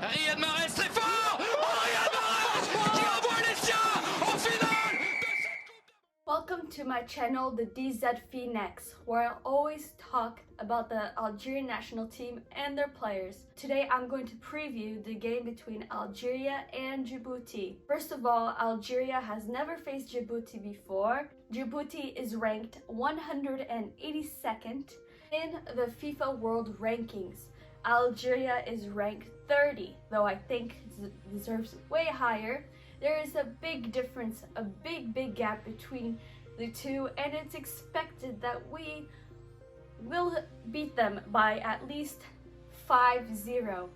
Riyad Mahrez très fort. Oh, Riyad Mahrez qui envoie les siens en finale de cette Coupe. Welcome to my channel, the DZ Fennecs, where I always talk about the Algerian national team and their players. Today I'm going to preview the game between Algeria and Djibouti. First of all, Algeria has never faced Djibouti before. Djibouti is ranked 182nd in the FIFA World Rankings. Algeria is ranked 30, though I think it deserves way higher. There is a big difference, a big gap between the two, and it's expected that we will beat them by at least 5-0.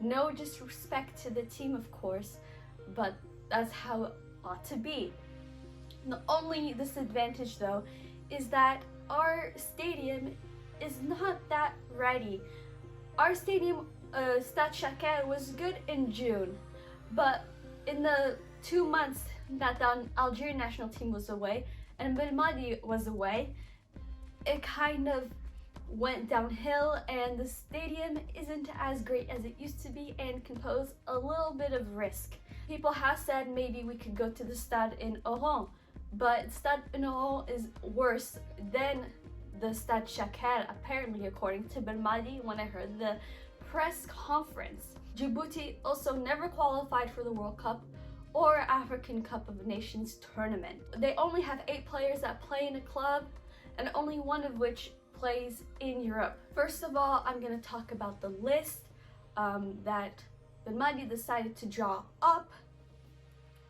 No disrespect to the team, of course, but that's how it ought to be. The only disadvantage, though, is that our stadium is not that ready. Our stadium, Stade Chaker, was good in June, but in the 2 months that the Algerian national team was away and Belmadi was away, it kind of went downhill and the stadium isn't as great as it used to be and can pose a little bit of risk. People have said maybe we could go to the Stade in Oran, but Stade in Oran is worse than the Stade Chaker, apparently, according to Belmadi when I heard the press conference. Djibouti also never qualified for the World Cup or African Cup of Nations tournament. They only have 8 players that play in a club, and only one of which plays in Europe. First of all, I'm going to talk about the list that Belmadi decided to draw up.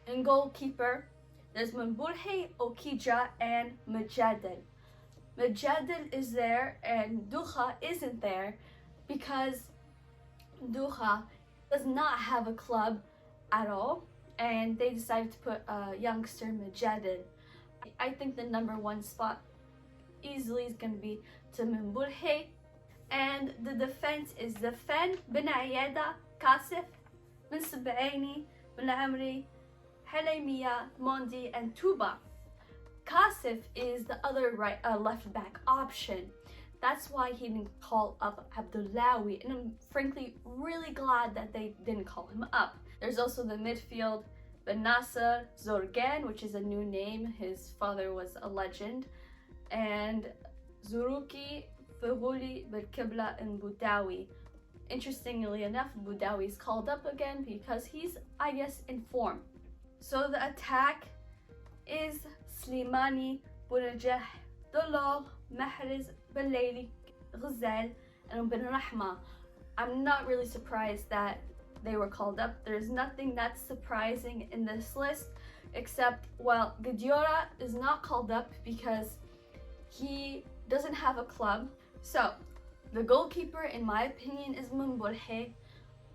In goalkeeper, there's Mbulhe, Okija, and Majadel. Majadel is there and Duha isn't there because Duha does not have a club at all, and they decided to put youngster Majadel. I think the number 1 spot easily is going to be to Mbulhe, and the defense is the Fen, Ben Ayeda, Kasif, Ben Sabaini, Ben Amri, Halaymiya, Mondi, and Touba. Kasif is the other left back option. That's why he didn't call up Abdullawi, and I'm frankly really glad that they didn't call him up. There's also the midfield, Ben Nasser, Zorgan, which is a new name, his father was a legend, and Zuruki, Fehuli, Belkibla, and Boudawi. Interestingly enough, Boudawi is called up again because he's, I guess, in form. So the attack is Slimani, Bounajah, Dolor, Mahrez, Belaili, Ghazal, and Ben Rahma. I'm not really surprised that they were called up. There's nothing that's surprising in this list, except, well, Gadiora is not called up because he doesn't have a club. So, the goalkeeper, in my opinion, is Mbulhe.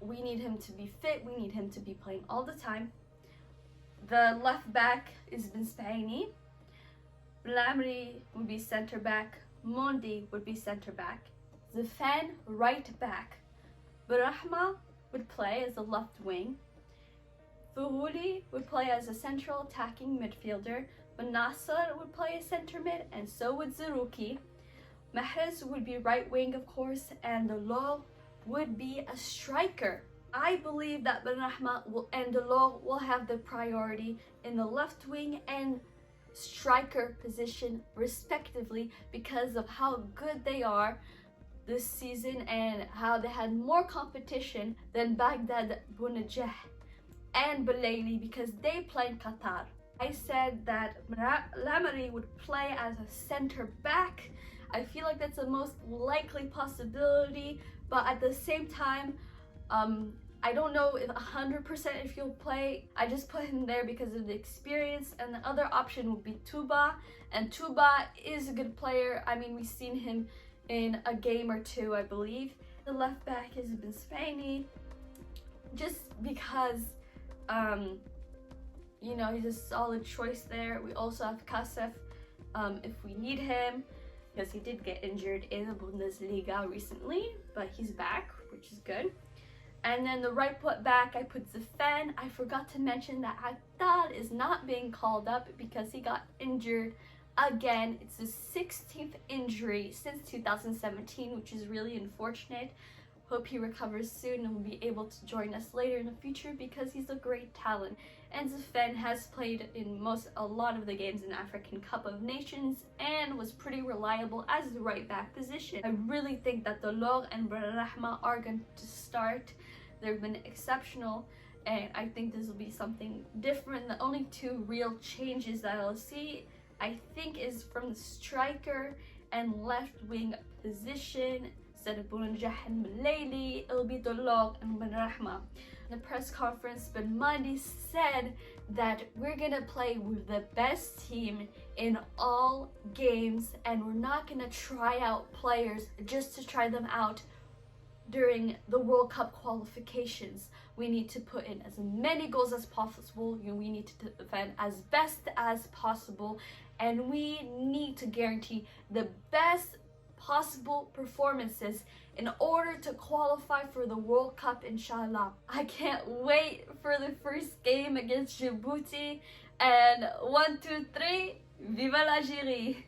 We need him to be fit. We need him to be playing all the time. The left back is Ben Spaini. Blamri would be center back. Mondi would be center back. Zafan, right back. Barahma would play as a left wing. Fuhuli would play as a central attacking midfielder. Nasser would play as center mid, and so would Zerouki. Mahrez would be right wing, of course, and Delors would be a striker. I believe that Ben Rahma and Delors will have the priority in the left wing and striker position respectively because of how good they are this season and how they had more competition than Baghdad, Bounajah, and Belaili because they play in Qatar. I said that Lamari would play as a center back. I feel like that's the most likely possibility, but at the same time, I don't know if 100% if he'll play. I just put him there because of the experience, and the other option would be Touba, and Touba is a good player. I mean, we've seen him in a game or 2, I believe. The left back has been Spaini, just because, you know, he's a solid choice there. We also have Kasef if we need him, because he did get injured in the Bundesliga recently, but he's back, which is good. And then the right foot back, I put Zafan. I forgot to mention that Haddad is not being called up because he got injured again. It's his 16th injury since 2017, which is really unfortunate. Hope he recovers soon and will be able to join us later in the future because he's a great talent. And Fen has played in a lot of the games in African Cup of Nations and was pretty reliable as the right back position. I really think that Delors and Benrahma are going to start. They've been exceptional, and I think this will be something different. The only two real changes that I'll see, I think, is from the striker and left wing position. Instead of Bounjah and Melaili, it'll be Delors and Benrahma. In the press conference, Ben Mandi said that we're gonna play with the best team in all games, and we're not gonna try out players just to try them out during the World Cup qualifications. We need to put in as many goals as possible. We need to defend as best as possible, and we need to guarantee the best possible performances in order to qualify for the World Cup, inshallah. I can't wait for the first game against Djibouti, and 1, 2, 3, viva l'Algérie!